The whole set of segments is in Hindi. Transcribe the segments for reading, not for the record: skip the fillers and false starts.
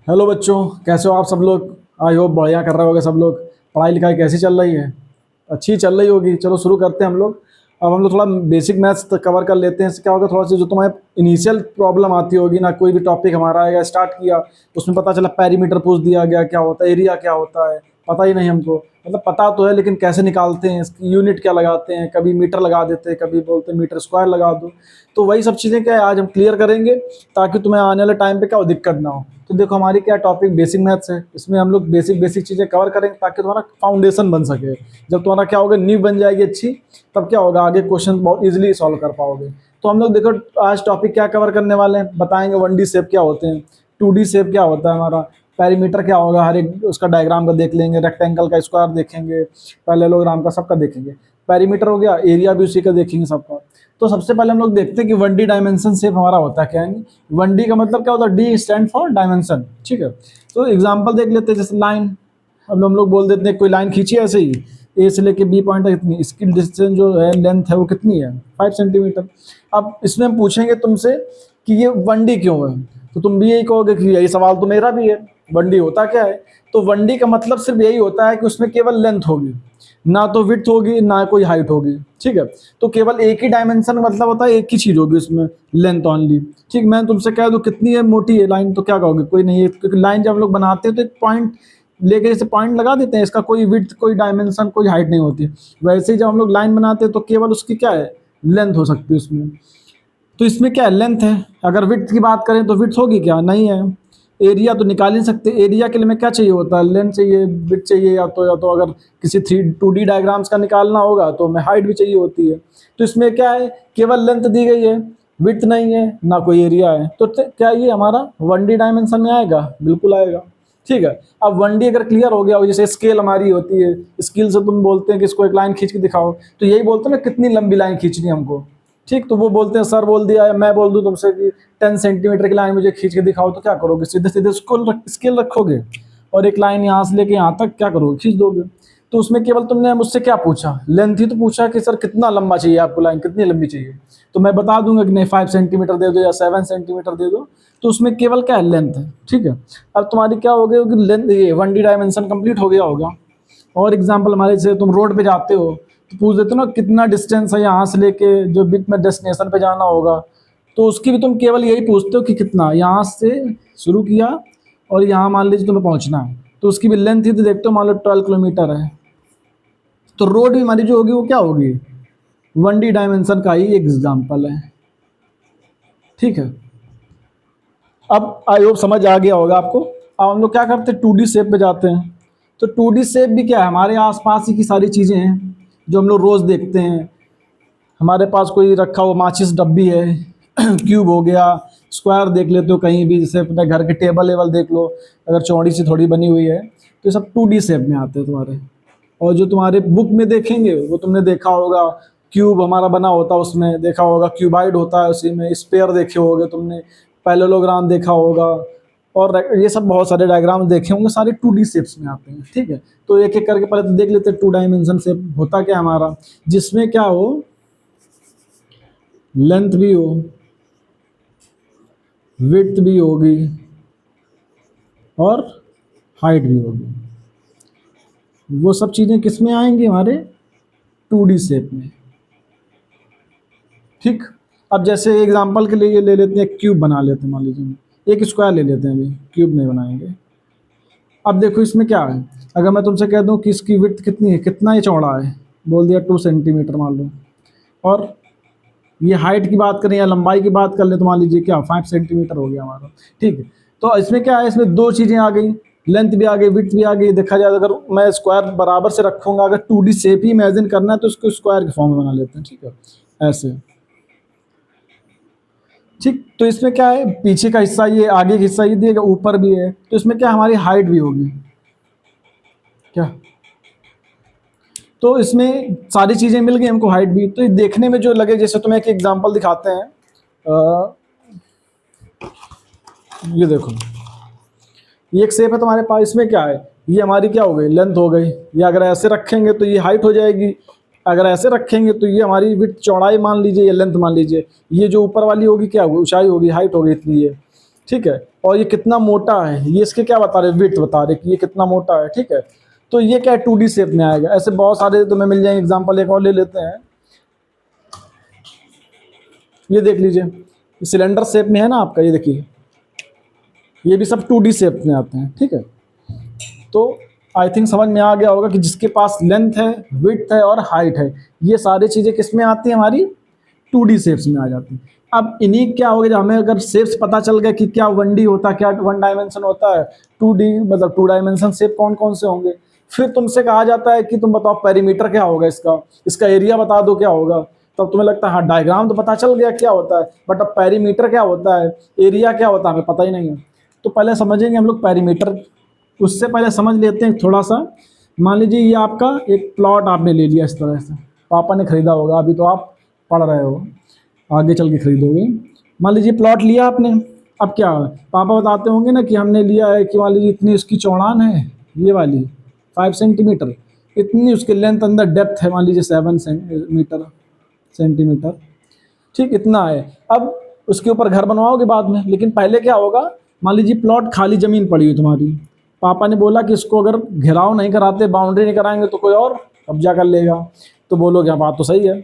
हेलो बच्चों, कैसे हो आप सब लोग। आई होप बढ़िया कर रहे होगे सब लोग। पढ़ाई लिखाई कैसी चल रही है? अच्छी चल रही होगी। चलो शुरू करते हैं हम लोग। अब हम लोग थोड़ा बेसिक मैथ्स कवर कर लेते हैं। इससे क्या होगा, थोड़ा सा जो तुम्हें इनिशियल प्रॉब्लम आती होगी ना, कोई भी टॉपिक हमारा आएगा, स्टार्ट किया, उसमें पता चला पैरीमीटर पूछ दिया गया, क्या होता है, एरिया क्या होता है, पता ही नहीं हमको। मतलब पता तो है लेकिन कैसे निकालते हैं, इसकी यूनिट क्या लगाते हैं, कभी मीटर लगा देते हैं, कभी बोलते हैं मीटर स्क्वायर लगा दो। तो वही सब चीज़ें क्या है आज हम क्लियर करेंगे, ताकि तुम्हें आने वाले टाइम पे क्या हो, दिक्कत ना हो। तो देखो हमारी क्या टॉपिक बेसिक मैथ्स है, इसमें हम लोग बेसिक बेसिक चीज़ें कवर करेंगे ताकि तुम्हारा फाउंडेशन बन सके। जब तुम्हारा क्या होगा, नींव बन जाएगी अच्छी, तब क्या होगा, आगे क्वेश्चन बहुत इजीली सॉल्व कर पाओगे। तो हम लोग देखो आज टॉपिक क्या कवर करने वाले हैं, बताएंगे 1D शेप क्या होते हैं, 2D शेप क्या होता है हमारा, पैरीमीटर क्या होगा, हर एक उसका डायग्राम का देख लेंगे, रेक्टेंगल का स्क्वायर देखेंगे, पैरेललोग्राम का सबका देखेंगे। पैरीमीटर हो गया, एरिया भी उसी का देखेंगे सबका। तो सबसे पहले हम लोग देखते हैं कि 1D डायमेंशन शेप हमारा होता है क्या है। 1D का मतलब क्या होता है, डी स्टैंड फॉर डायमेंशन, ठीक है। तो एग्जांपल देख लेते हैं, जैसे लाइन। अब हम लोग बोल देते हैं कोई लाइन खींची ऐसे ही, ए से लेके बी पॉइंट तक कितनी, इसकी डिस्टेंस जो है, लेंथ है वो कितनी है, 5 सेंटीमीटर। अब इसमें हम पूछेंगे तुमसे कि ये 1D क्यों है, तो तुम भी यही कहोगे कि यही सवाल तो मेरा भी है, 1D होता क्या है। तो 1D का मतलब सिर्फ यही होता है कि उसमें केवल लेंथ होगी, ना तो विड्थ होगी ना कोई हाइट होगी, ठीक है। तो केवल एक ही डायमेंशन मतलब होता है, एक ही चीज होगी उसमें, लेंथ ऑनली। ठीक, मैं तुमसे कह दूं कितनी है मोटी है लाइन, तो क्या कहोगे, कोई नहीं है, क्योंकि लाइन जब हम लोग बनाते हैं तो एक पॉइंट लेके जैसे पॉइंट लगा देते हैं, इसका कोई विड्थ कोई डायमेंशन कोई हाइट नहीं होती। वैसे ही जब हम लोग लाइन बनाते हैं तो केवल उसकी क्या है, लेंथ हो सकती है उसमें। तो इसमें क्या है, लेंथ है। अगर विड्थ की बात करें तो विड्थ होगी क्या, नहीं है। एरिया तो निकाल ही नहीं सकते, एरिया के लिए हमें क्या चाहिए होता है, लेंथ चाहिए, विड्थ चाहिए, या तो अगर किसी 2D डायग्राम्स का निकालना होगा तो हमें हाइट भी चाहिए होती है। तो इसमें क्या है, केवल लेंथ दी गई है, विड्थ नहीं है, ना कोई एरिया है। तो क्या ये हमारा 1D डायमेंशन में आएगा, बिल्कुल आएगा। ठीक है। अब 1D अगर क्लियर हो गया हो, जैसे स्केल हमारी होती है, स्केल से तुम बोलते हैं कि इसको एक लाइन खींच के दिखाओ, तो यही बोलते हैं ना कितनी लंबी लाइन खींचनी है हमको। ठीक, तो वो बोलते हैं, सर बोल दिया, मैं बोल दूं तुमसे कि 10 सेंटीमीटर की लाइन मुझे खींच के दिखाओ, तो क्या करोगे, सीधे सीधे स्केल रखोगे और एक लाइन यहाँ से लेके यहाँ तक क्या करोगे, खींच दोगे। तो उसमें केवल तुमने मुझसे क्या पूछा, लेंथ ही तो पूछा कि सर कितना लंबा चाहिए आपको, लाइन कितनी लंबी चाहिए। तो मैं बता दूंगा कि नहीं 5 सेंटीमीटर दे दो या 7 सेंटीमीटर दे दो। तो उसमें केवल क्या है, लेंथ है, ठीक है। अब तुम्हारी क्या हो गई होगी, लेंथ, ये 1D डायमेंशन कंप्लीट हो गया होगा। और एग्जाम्पल हमारे, जैसे तुम रोड पे जाते हो तो पूछ देते हो ना कितना डिस्टेंस है यहाँ से लेके जो बिग में डेस्टिनेशन पे जाना होगा, तो उसकी भी तुम केवल यही पूछते हो कि कितना यहाँ से शुरू किया और यहाँ मान लीजिए तुम्हें पहुँचना है, तो उसकी भी लेंथ ही तो देखते हो, मान लो 12 किलोमीटर है। तो रोड भी हमारी जो होगी वो क्या होगी, 1D डायमेंशन का ही एग्जाम्पल है, ठीक है। अब आई होप समझ आ गया होगा आपको। अब हम लोग क्या करते हैं, 2D शेप पे जाते हैं। तो 2D शेप भी क्या है, हमारे आसपास ही की सारी चीज़ें हैं जो हम लोग रोज़ देखते हैं। हमारे पास कोई रखा हुआ माचिस डब्बी है, क्यूब हो गया, स्क्वायर देख लेते हो कहीं भी, जैसे अपने घर के टेबल वेबल देख लो, अगर चौड़ी सी थोड़ी बनी हुई है, तो ये सब 2D शेप में आते हैं तुम्हारे। और जो तुम्हारे बुक में देखेंगे वो तुमने देखा होगा, क्यूब हमारा बना होता है, उसमें देखा होगा क्यूबाइड होता है, उसी में स्पेयर देखे होगे तुमने, पैरेललोग्राम देखा होगा, और ये सब बहुत सारे डायग्राम देखे होंगे, सारे 2D शेप्स में आते हैं, ठीक है। तो एक एक करके पहले तो देख लेते हैं 2 डायमेंशन शेप होता क्या है हमारा, जिसमें क्या हो, लेंथ भी हो, विड्थ भी होगी और हाइट भी होगी। वो सब चीज़ें किस में आएंगी, हमारे 2D शेप में, ठीक। अब जैसे एग्जांपल के लिए ये ले लेते हैं, क्यूब बना लेते हैं, मान लीजिए एक स्क्वायर ले लेते हैं, अभी क्यूब नहीं बनाएंगे। अब देखो इसमें क्या है, अगर मैं तुमसे कह दूं कि इसकी विड्थ कितनी है, कितना ये चौड़ा है, बोल दिया 2 सेंटीमीटर मान लो, और ये हाइट की बात करें या लंबाई की बात कर ले तो मान लीजिए क्या 5 सेंटीमीटर हो गया हमारा, ठीक है। तो इसमें क्या है, इसमें दो चीज़ें आ गई, लेंथ भी आ गई, विड्थ भी आ गई। देखा जाए अगर मैं स्क्वायर बराबर से रखूंगा, अगर 2D शेप ही इमेजिन करना है तो इसको स्क्वायर के फॉर्म में बना लेते हैं, ठीक है, ऐसे, ठीक। तो इसमें क्या है, पीछे का हिस्सा ये, आगे का हिस्सा ये दिएगा, ऊपर भी है, तो इसमें क्या हमारी हाइट भी होगी, क्या। तो इसमें सारी चीज़ें मिल गई हमको, हाइट भी। तो ये देखने में जो लगे, जैसे तुम्हें एक एग्जांपल दिखाते हैं, ये देखो, ये एक शेप है तुम्हारे पास, इसमें क्या है, ये हमारी क्या हो गई, लेंथ हो गई। ये अगर ऐसे रखेंगे तो ये हाइट हो जाएगी, अगर ऐसे रखेंगे तो ये हमारी विड्थ चौड़ाई मान लीजिए, या लेंथ मान लीजिए। ये जो ऊपर वाली होगी क्या होगी, ऊंचाई होगी, हाइट होगी इतनी ये। ठीक है। और ये कितना मोटा है, ये इसके क्या बता रहे, विड्थ बता रहे कि ये कितना मोटा है, ठीक है। तो ये क्या है, 2D शेप में आएगा। ऐसे बहुत सारे तुम्हें मिल जाएंगे एग्जांपल, एक और ले लेते हैं। ये देख लीजिए, ये सिलेंडर शेप में है ना आपका, ये देखिए, ये भी सब 2D शेप में आते हैं, ठीक है। तो आई थिंक समझ में आ गया होगा कि जिसके पास लेंथ है, विड्थ है और हाइट है, ये सारी चीज़ें किस में आती हैं, हमारी 2D शेप्स में आ जाती हैं। अब इन्हीं क्या हो गया, हमें अगर शेप्स पता चल गया कि क्या 1D होता है, क्या 1 डायमेंशन होता है, 2D मतलब 2 डायमेंशन शेप कौन कौन से होंगे, फिर तुमसे कहा जाता है कि तुम बताओ पेरीमीटर क्या होगा, इसका एरिया बता दो क्या होगा। तब तुम्हें लगता है हाँ डायग्राम तो पता चल गया क्या होता है, बट अब पेरीमीटर क्या होता है, एरिया क्या होता है, हमें पता ही नहीं है। तो पहले समझेंगे हम लोग पेरीमीटर। उससे पहले समझ लेते हैं थोड़ा सा। मान लीजिए ये आपका एक प्लॉट आपने ले लिया इस तरह से, पापा ने खरीदा होगा, अभी तो आप पढ़ रहे हो, आगे चल के खरीदोगे। मान लीजिए प्लॉट लिया आपने। अब क्या पापा बताते होंगे ना कि हमने लिया है कि मान लीजिए इतनी उसकी चौड़ान है, ये वाली 5 सेंटीमीटर, इतनी उसकी लेंथ अंदर डेप्थ है मान लीजिए 7 सेंटीमीटर, ठीक इतना है। अब उसके ऊपर घर बनवाओगे बाद में, लेकिन पहले क्या होगा, मान लीजिए प्लॉट खाली ज़मीन पड़ी है तुम्हारी, पापा ने बोला कि इसको अगर घेराव नहीं कराते, बाउंड्री नहीं कराएंगे तो कोई और कब्जा कर लेगा। तो बोलोगे हाँ बात तो सही है।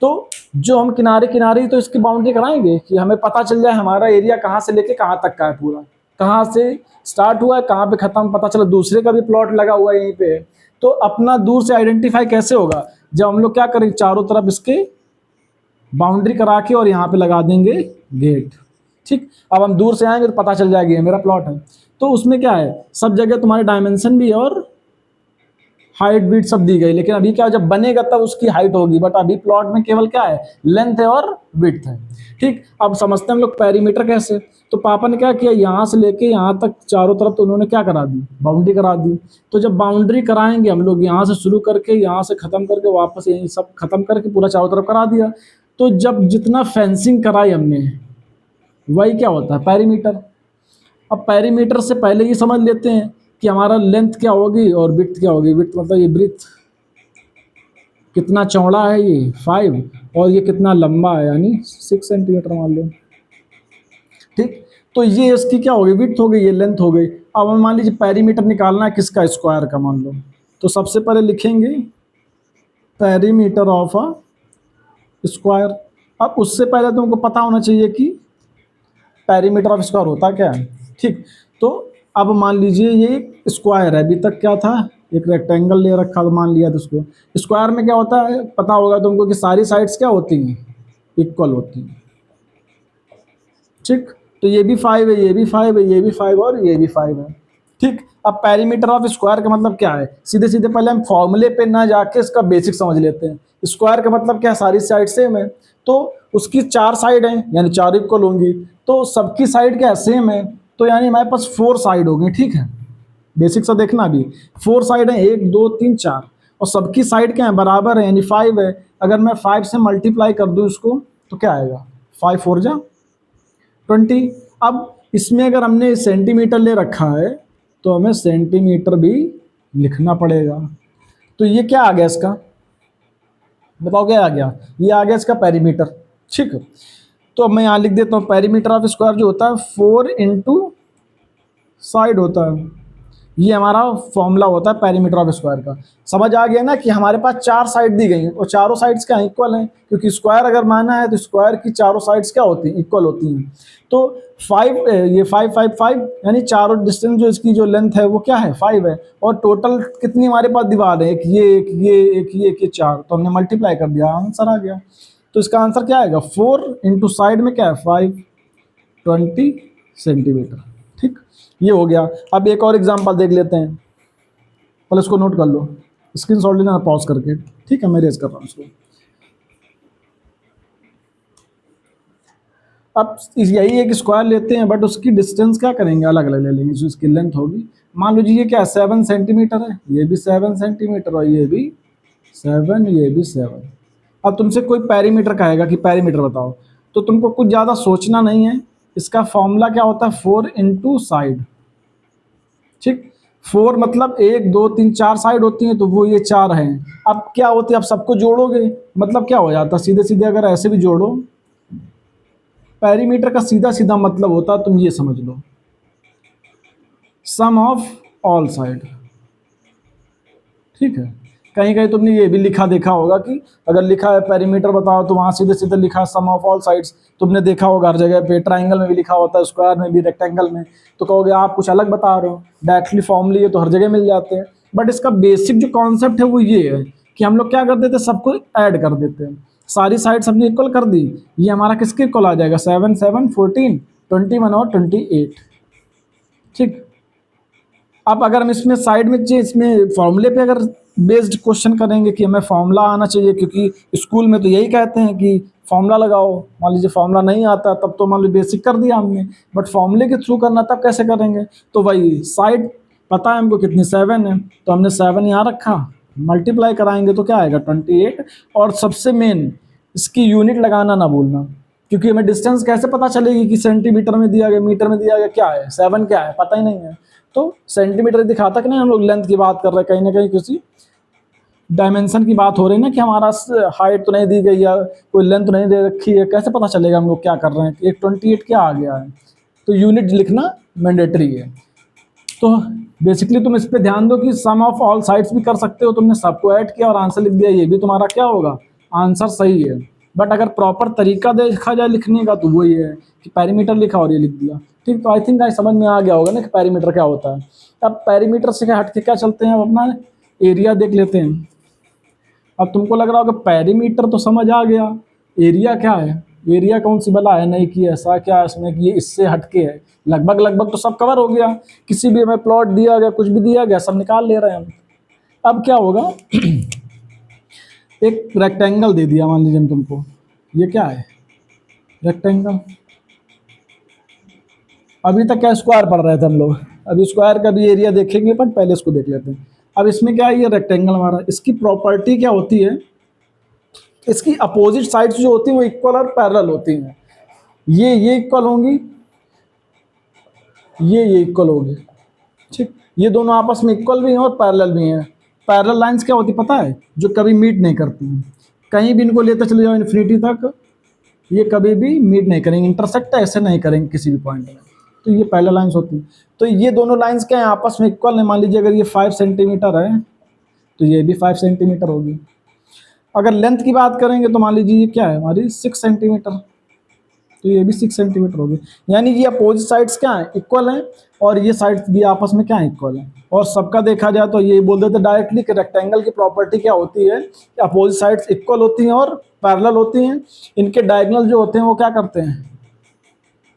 तो जो हम किनारे किनारे ही तो इसकी बाउंड्री कराएंगे कि हमें पता चल जाए हमारा एरिया कहाँ से लेके कहाँ तक का है, पूरा कहाँ से स्टार्ट हुआ है कहाँ पे खत्म, पता चला दूसरे का भी प्लॉट लगा हुआ है यहीं पे। तो अपना दूर से आइडेंटिफाई कैसे होगा, जब हम लोग क्या करेंगे, चारों तरफ इसके बाउंड्री करा के और यहाँ पे लगा देंगे गेट, ठीक। अब हम दूर से आएंगे तो पता चल जाएगी ये मेरा प्लॉट है। तो उसमें क्या है, सब जगह तुम्हारे डायमेंशन भी और हाइट विड्थ सब दी गई, लेकिन अभी क्या जब बनेगा तब उसकी हाइट होगी, बट अभी प्लॉट में केवल क्या है, लेंथ है और विड्थ है, ठीक। अब समझते हैं हम लोग पेरीमीटर कैसे। तो पापा ने क्या किया, यहाँ से लेके यहाँ तक चारों तरफ तो उन्होंने क्या करा दी, बाउंड्री करा दी। तो जब बाउंड्री कराएंगे हम लोग, यहाँ से शुरू करके यहाँ से ख़त्म करके वापस यहीं सब खत्म करके पूरा चारों तरफ करा दिया। तो जब जितना फेंसिंग कराई हमने, वही क्या होता है, पेरीमीटर। अब पेरीमीटर से पहले ये समझ लेते हैं कि हमारा लेंथ क्या होगी और विड्थ क्या होगी। विड्थ मतलब ये ब्रीथ कितना चौड़ा है, ये 5, और ये कितना लंबा है यानी 6 सेंटीमीटर मान लो, ठीक। तो ये इसकी क्या होगी, विड्थ हो गई, ये लेंथ हो गई। अब हम मान लीजिए पेरीमीटर निकालना है किसका, स्क्वायर का मान लो। तो सबसे पहले लिखेंगे पेरीमीटर ऑफ अ स्क्वायर। अब उससे पहले तुमको पता होना चाहिए कि पेरीमीटर ऑफ स्क्वायर होता क्या है, ठीक। तो अब मान लीजिए ये स्क्वायर है, अभी तक क्या था, एक रेक्टेंगल ले रखा तो मान लिया, तो उसको स्क्वायर में क्या होता है पता होगा तुमको कि सारी साइड्स क्या होती हैं, इक्वल होती हैं, ठीक। तो ये भी 5 है, ये भी 5 है, ये भी 5 और ये भी 5 है, ठीक। अब पेरीमीटर ऑफ स्क्वायर का मतलब क्या है, सीधे सीधे पहले हम फॉर्मूले पे ना जाके इसका बेसिक समझ लेते हैं। स्क्वायर का मतलब क्या है, सारी साइड सेम है, तो उसकी 4 साइड हैं यानी 4 इक्वल होंगी, तो सबकी साइड क्या है, सेम है, तो यानी हमारे पास 4 साइड होंगी, ठीक है। बेसिक सा देखना, अभी 4 साइड है, 1 2 3 4, और सबकी साइड क्या है, बराबर है यानी 5 है। अगर मैं 5 से मल्टीप्लाई कर दूँ इसको तो क्या आएगा, 5 4 जा 20। अब इसमें अगर हमने सेंटीमीटर ले रखा है तो हमें सेंटीमीटर भी लिखना पड़ेगा। तो ये क्या आ गया इसका, बताओ क्या आ गया, ये आ गया इसका पेरीमीटर, ठीक। तो अब मैं यहाँ लिख देता हूँ, पेरीमीटर ऑफ स्क्वायर जो होता है 4 इंटू साइड होता है, ये हमारा फॉर्मूला होता है पेरीमीटर ऑफ स्क्वायर का। समझ आ गया ना कि हमारे पास 4 साइड दी गई हैं और चारों साइड्स क्या इक्वल हैं, क्योंकि स्क्वायर अगर माना है तो स्क्वायर की चारों साइड्स क्या होती हैं, इक्वल होती हैं। तो 5 ये 5 5 5 यानी चारों डिस्टेंस जो इसकी जो लेंथ है वो क्या है 5 है, और टोटल कितनी हमारे पास दीवार है, एक ये एक ये एक ये 4, तो हमने मल्टीप्लाई कर दिया, आंसर आ गया। तो इसका आंसर क्या आएगा, 4 इंटू साइड में क्या है 5, 20 सेंटीमीटर, ठीक। ये हो गया। अब एक और एग्जांपल देख लेते हैं, पहले इसको नोट कर लो, स्क्रीन शॉट लेना पॉज करके, ठीक है, मैं रेज कर रहा हूँ इसको। अब यही एक स्क्वायर लेते हैं, बट उसकी डिस्टेंस क्या करेंगे, अलग अलग ले लेंगे, जो इसकी लेंथ होगी। मान लीजिए ये क्या है 7 सेंटीमीटर है, ये भी 7 सेंटीमीटर और ये भी 7, ये भी 7। अब तुमसे कोई पेरीमीटर कहेगा कि पेरीमीटर बताओ, तो तुमको कुछ ज़्यादा सोचना नहीं है, इसका फॉर्मूला क्या होता है 4 इंटू साइड, ठीक। 4 मतलब 1 2 3 4 साइड होती हैं, तो वो ये 4 हैं। अब क्या होती है, अब सबको जोड़ोगे मतलब क्या हो जाता है, सीधे सीधे अगर ऐसे भी जोड़ो पेरीमीटर का सीधा सीधा मतलब होता है, तुम ये समझ लो, सम ऑफ ऑल साइड। ठीक है, कहीं कहीं तुमने ये भी लिखा देखा होगा कि अगर लिखा है पेरीमीटर बताओ तो वहां सीधे सीधे लिखा है सम ऑफ ऑल साइड्स। तुमने देखा होगा हर जगह पे, ट्राइंगल में भी लिखा होता है, स्क्वायर में भी, रेक्टेंगल में। तो कहोगे आप कुछ अलग बता रहे हो, डायरेक्टली फॉर्मूले ये तो हर जगह मिल जाते हैं। बट इसका बेसिक जो कॉन्सेप्ट है वो ये है कि हम लोग क्या कर देते हैं, सबको ऐड कर देते हैं। सारी साइड्स हमने इक्वल कर दी, ये हमारा किसके इक्वल आ जाएगा, 7 7 14 21 और 28। ठीक, अब अगर हम इसमें साइड में इसमें फॉर्मूले पे अगर बेस्ड क्वेश्चन करेंगे कि हमें फॉर्मूला आना चाहिए, क्योंकि स्कूल में तो यही कहते हैं कि फॉर्मूला लगाओ। मान लीजिए फॉर्मूला नहीं आता तब तो मान लीजिए बेसिक कर दिया हमने, बट फॉर्मूले के थ्रू करना तब कैसे करेंगे। तो वही साइड पता है हमको कितनी 7 है, तो हमने 7 यहाँ रखा, मल्टीप्लाई कराएंगे तो क्या आएगा 28। और सबसे मेन इसकी यूनिट लगाना ना भूलना, क्योंकि हमें डिस्टेंस कैसे पता चलेगी कि सेंटीमीटर में दिया गया, मीटर में दिया गया, क्या है 7 क्या है पता ही नहीं है। तो सेंटीमीटर दिखाता कि नहीं, हम लोग लेंथ की बात कर रहे हैं, कहीं ना कहीं किसी डायमेंशन की बात हो रही है ना, कि हमारा हाइट तो नहीं दी गई है, कोई लेंथ तो नहीं दे रखी है, कैसे पता चलेगा हम लोग क्या कर रहे हैं कि एक 28 क्या आ गया है। तो यूनिट लिखना मैंडेटरी है। तो बेसिकली तुम इस पे ध्यान दो कि सम ऑफ ऑल साइड्स भी कर सकते हो, तुमने सबको ऐड किया और आंसर लिख दिया, ये भी तुम्हारा क्या होगा, आंसर सही है। बट अगर प्रॉपर तरीका देखा जाए लिखने का तो वही है कि पेरीमीटर लिखा और ये लिख दिया। ठीक, तो आई थिंक आज समझ में आ गया होगा ना कि पेरीमीटर क्या होता है। अब पेरीमीटर से हट के क्या चलते हैं, अब अपना एरिया देख लेते हैं। अब तुमको लग रहा होगा पेरीमीटर तो समझ आ गया, एरिया क्या है, एरिया कौन सी बला है, नहीं कि ऐसा क्या है इसमें कि ये इससे हटके है। लगभग लगभग तो सब कवर हो गया, किसी भी हमें प्लॉट दिया गया, कुछ भी दिया गया, सब निकाल ले रहे हैं हम। अब क्या होगा एक रेक्टेंगल दे दिया मान लीजिए तुमको, ये क्या है रेक्टेंगल। अभी तक क्या स्क्वायर पढ़ रहे थे हम लोग, अभी स्क्वायर का भी एरिया देखेंगे, पर पहले इसको देख लेते हैं। अब इसमें क्या है, ये रेक्टेंगल हमारा, इसकी प्रॉपर्टी क्या होती है, इसकी अपोजिट साइड्स जो होती हैं वो इक्वल और पैरेलल होती हैं। ये इक्वल होंगी, ये इक्वल होगी। ठीक, ये दोनों आपस में इक्वल भी हैं और पैरेलल भी हैं। पैरेलल लाइंस क्या होती पता है, जो कभी मीट नहीं करती हैं, कहीं भी इनको लेते चले जाओ इन्फिनिटी तक, ये कभी भी मीट नहीं करेंगे, इंटरसेक्ट ऐसे नहीं करेंगे किसी भी पॉइंट में। तो ये पैरेलल लाइंस होती हैं। तो ये दोनों लाइंस क्या है, आपस में इक्वल है। मान लीजिए अगर ये 5 सेंटीमीटर है तो ये भी 5 सेंटीमीटर होगी। अगर लेंथ की बात करेंगे तो मान लीजिए ये क्या है हमारी 6 सेंटीमीटर, तो ये भी 6 सेंटीमीटर होगी। यानी ये अपोजिट साइड्स क्या है, इक्वल हैं, और ये साइड्स भी आपस में क्या है, इक्वल हैं। और सबका देखा जाए तो ये बोल देते डायरेक्टली कि रेक्टेंगल की प्रॉपर्टी क्या होती है, अपोजिट साइड्स इक्वल होती हैं और पैरेलल होती हैं। इनके डायगोनल जो होते हैं वो क्या करते हैं,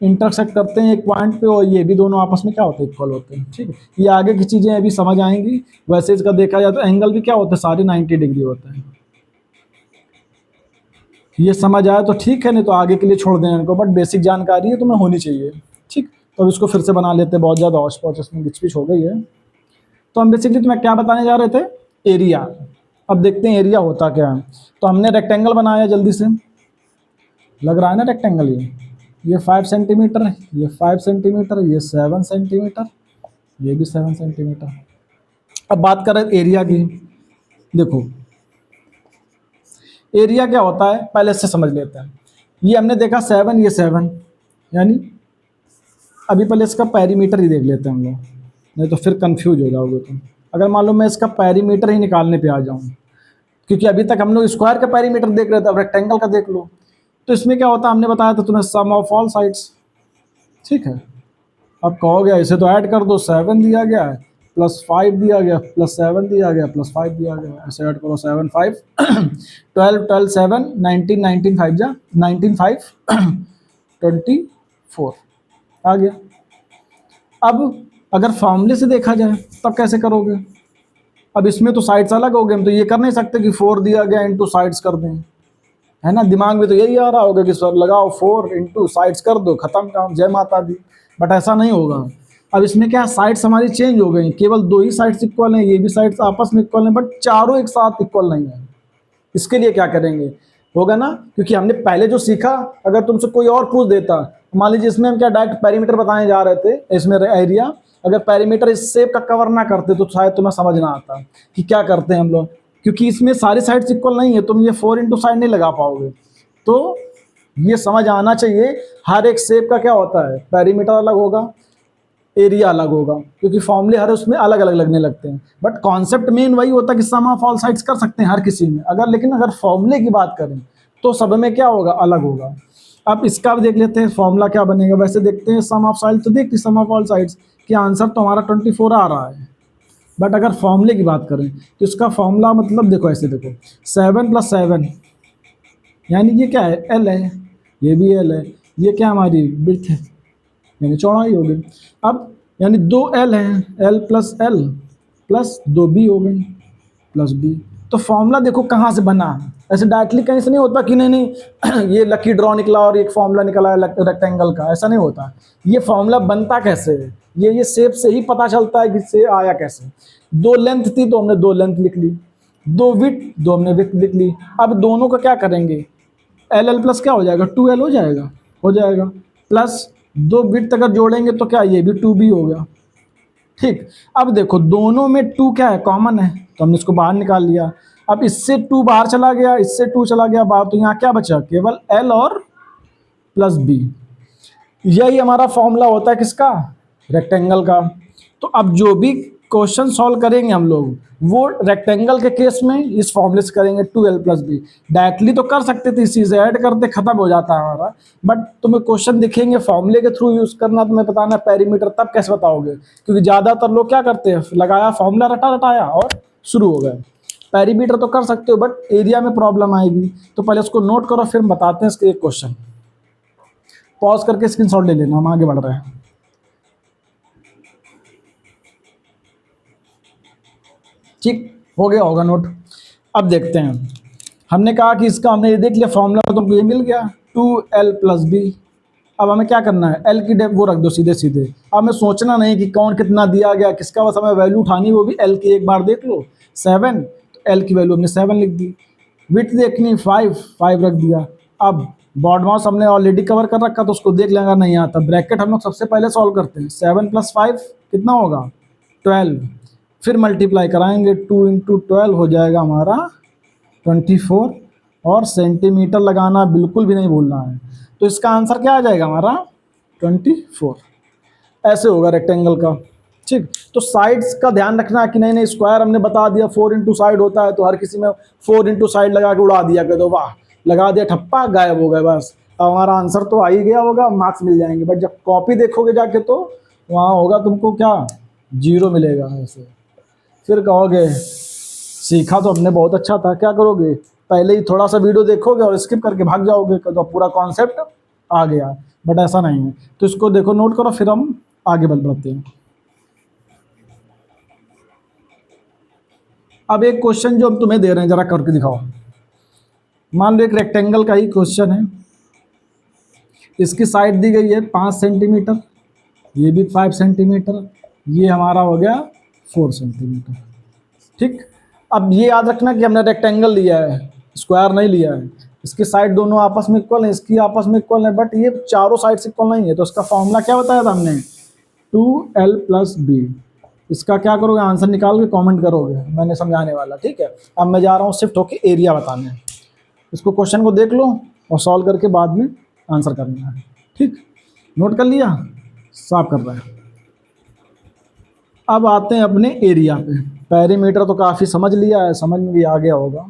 इंटरसेक्ट करते हैं एक पॉइंट पे, और ये भी दोनों आपस में क्या होते हैं, इक्वल होते हैं। ठीक है, ये आगे की चीज़ें अभी समझ आएंगी। वैसे इसका देखा जाए तो एंगल भी क्या होते हैं, सारे 90 डिग्री होते हैं। ये समझ आया तो ठीक है, नहीं तो आगे के लिए छोड़ दें इनको, बट बेसिक जानकारी है तो मैं होनी चाहिए। ठीक, तो अब इसको फिर से बना लेते हैं, बहुत ज़्यादा हौच पौच इसमें गिच पिच हो गई है। तो हम बेसिकली तुम्हें क्या बताने जा रहे थे, एरिया। अब देखते हैं एरिया होता क्या है। तो हमने रेक्टेंगल बनाया जल्दी से, लग रहा है ना रेक्टेंगल, ये 5 सेंटीमीटर, ये 5 सेंटीमीटर, ये 7 सेंटीमीटर, ये भी 7 सेंटीमीटर। अब बात करें एरिया की। देखो एरिया क्या होता है पहले से समझ लेते हैं। ये हमने देखा 7, ये 7, यानी अभी पहले इसका पेरीमीटर ही देख लेते हैं हम लोग, नहीं तो फिर कंफ्यूज हो जाओगे तुम। अगर मान लो मैं इसका पेरीमीटर ही निकालने पे आ जाऊँ, क्योंकि अभी तक हम लोग स्क्वायर का पेरीमीटर देख रहे थे, अब रेक्टेंगल का देख लो। तो इसमें क्या होता है, हमने बताया था तुम्हें सम ऑफ ऑल साइड्स। ठीक है, अब कहोगे इसे तो ऐड कर दो, 7 दिया गया है प्लस 5 दिया गया प्लस 7 दिया गया प्लस 5 दिया गया, ऐसे ऐड करो 7 5 12 12 7 19 19 5 जा 19 5 24 आ गया। अब अगर फॉर्मूले से देखा जाए तब कैसे करोगे, अब इसमें तो साइड्स अलग हो गए, हम तो ये कर नहीं सकते कि 4 दिया गया इंटू साइड्स कर दें, है ना। दिमाग में तो यही आ रहा होगा कि सर लगाओ 4 इंटू साइड्स कर दो, खत्म काम, जय माता दी। बट ऐसा नहीं होगा। अब इसमें क्या साइड्स हमारी चेंज हो गई, केवल 2 ही साइड्स इक्वल हैं, ये भी साइड्स आपस में इक्वल हैं, बट चारों एक साथ इक्वल नहीं है। इसके लिए क्या करेंगे, होगा ना, क्योंकि हमने पहले जो सीखा, अगर तुमसे कोई और पूछ देता, मान लीजिए इसमें हम क्या डायरेक्ट पेरीमीटर बताने जा रहे थे, इसमें एरिया, अगर पेरीमीटर इस शेप का कवर ना करते तो शायद तुम्हें समझ ना आता कि क्या करते हैं हम लोग, क्योंकि इसमें सारी साइड्स इक्वल नहीं है, तुम ये 4 इंटू साइड नहीं लगा पाओगे। तो ये समझ आना चाहिए। हर एक शेप का क्या होता है, पेरीमीटर अलग होगा, एरिया अलग होगा, क्योंकि फॉर्मूले हर उसमें अलग अलग लगने लगते हैं। बट कॉन्सेप्ट मेन वही होता है कि सम ऑफ ऑल साइड्स कर सकते हैं हर किसी में, अगर लेकिन अगर फॉर्मूले की बात करें तो सब में क्या होगा, अलग होगा। अब इसका भी देख लेते हैं फॉर्मूला क्या बनेगा। वैसे देखते हैं सम ऑफ साइड, तो देखते सम ऑफ ऑल साइड्स कि आंसर तो हमारा 24 आ रहा है। बट अगर फॉर्मूले की बात करें तो इसका फॉर्मूला मतलब देखो ऐसे, देखो 7 + 7 यानी ये क्या है, एल है, ये भी एल है, ये क्या हमारी विड्थ है यानी चौड़ाई हो गई। अब यानी 2 L हैं, L + L + 2B हो गई +B। तो फॉर्मूला देखो कहाँ से बना, ऐसे डायरेक्टली कहीं से नहीं होता कि नहीं नहीं ये लकी ड्रॉ निकला और एक फॉर्मूला निकला है रेक्टेंगल का, ऐसा नहीं होता। ये फॉर्मूला बनता कैसे है, ये शेप से ही पता चलता है कि से आया कैसे। 2 लेंथ थी तो हमने 2 लेंथ लिख ली, 2 विड्थ, 2 हमने विड्थ लिख ली। अब दोनों का क्या करेंगे, LL + क्या हो जाएगा, 2L हो जाएगा प्लस 2 विड्थ अगर जोड़ेंगे तो क्या ये भी 2B हो गया। ठीक, अब देखो दोनों में 2 क्या है, कॉमन है, तो हमने इसको बाहर निकाल लिया। अब इससे 2 बाहर चला गया, इससे 2 चला गया बाहर, तो यहाँ क्या बचा, केवल L और +B। यही हमारा फॉर्मूला होता है किसका, रेक्टेंगल का। तो अब जो भी क्वेश्चन सॉल्व करेंगे हम लोग वो रेक्टेंगल के केस में इस फॉर्मूले से करेंगे, 2L + B। डायरेक्टली तो कर सकते थे, इसी से ऐड करते खत्म हो जाता है हमारा। बट तुम्हें क्वेश्चन दिखेंगे फॉर्मूले के थ्रू यूज करना, तुम्हें बताना पेरीमीटर, तब कैसे बताओगे, क्योंकि ज़्यादातर लोग क्या करते हैं, लगाया फॉर्मूला, रटाया और शुरू हो गए। पेरीमीटर तो कर सकते हो बट एरिया में प्रॉब्लम आएगी। तो पहले उसको नोट करो, फिर बताते हैं इसके एक क्वेश्चन। पॉज करके स्क्रीनशॉट ले लेना, हम आगे बढ़ रहे हैं। ठीक, हो गया होगा नोट। अब देखते हैं, हमने कहा कि इसका हमने ये देख लिया फॉर्मूला, तो तुमको ये मिल गया 2L + B। अब हमें क्या करना है, L की डेप वो रख दो सीधे सीधे। अब हमें सोचना नहीं कि कौन कितना दिया गया किसका, बस हमें वैल्यू उठानी, वो भी L की एक बार देख लो 7, तो L की वैल्यू हमने 7 लिख दी। विड्थ देखनी 5 रख दिया। अब बॉड मास हमने ऑलरेडी कवर कर रखा तो उसको देख लेंगे, नहीं आता ब्रैकेट हम लोग सबसे पहले सॉल्व करते हैं। 7 + 5 कितना होगा, 12, फिर मल्टीप्लाई कराएंगे, 2 × 12 हो जाएगा हमारा 24, और सेंटीमीटर लगाना बिल्कुल भी नहीं भूलना है। तो इसका आंसर क्या आ जाएगा हमारा 24, ऐसे होगा रेक्टेंगल का। ठीक, तो साइड्स का ध्यान रखना कि नहीं नहीं स्क्वायर हमने बता दिया 4 × साइड होता है, तो हर किसी में 4 × साइड लगा के उड़ा दिया कर दो, वाह लगा दिया ठप्पा, गायब हो गए बस। अब हमारा आंसर तो आ ही गया होगा, मार्क्स मिल जाएंगे। बट जब कॉपी देखोगे जाके तो वहाँ होगा तुमको क्या, 0 मिलेगा। ऐसे फिर कहोगे सीखा तो हमने बहुत अच्छा था, क्या करोगे, पहले ही थोड़ा सा वीडियो देखोगे और स्किप करके भाग जाओगे तो पूरा कॉन्सेप्ट आ गया। बट ऐसा नहीं है, तो इसको देखो, नोट करो, फिर हम आगे बढ़ते हैं। अब एक क्वेश्चन जो हम तुम्हें दे रहे हैं जरा करके दिखाओ। मान लो एक रेक्टेंगल का ही क्वेश्चन है, इसकी साइड दी गई है 5 सेंटीमीटर, ये भी 5 सेंटीमीटर, ये हमारा हो गया 4 सेंटीमीटर। ठीक, अब ये याद रखना कि हमने रेक्टेंगल लिया है, स्क्वायर नहीं लिया है। इसकी साइड दोनों आपस में इक्वल है, इसकी आपस में इक्वल है, बट ये चारों साइड से इक्वल नहीं है। तो इसका फॉर्मूला क्या बताया था हमने, 2L + B। इसका क्या करोगे, आंसर निकाल के कमेंट करोगे, मैंने समझाने वाला। ठीक है, अब मैं जा रहा हूँ शिफ्ट होके एरिया बताने। इसको क्वेश्चन को देख लो और सॉल्व करके बाद में आंसर करना है। ठीक, नोट कर लिया, साफ कर रहा है। अब आते हैं अपने एरिया पे। पेरीमीटर तो काफ़ी समझ लिया है, समझ में भी आ गया होगा।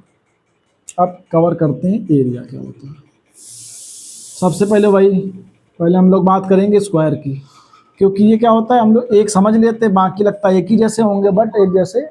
अब कवर करते हैं एरिया क्या होता है। सबसे पहले पहले हम लोग बात करेंगे स्क्वायर की, क्योंकि ये क्या होता है, हम लोग एक समझ लेते हैं, बाकी लगता है एक ही जैसे होंगे, बट एक जैसे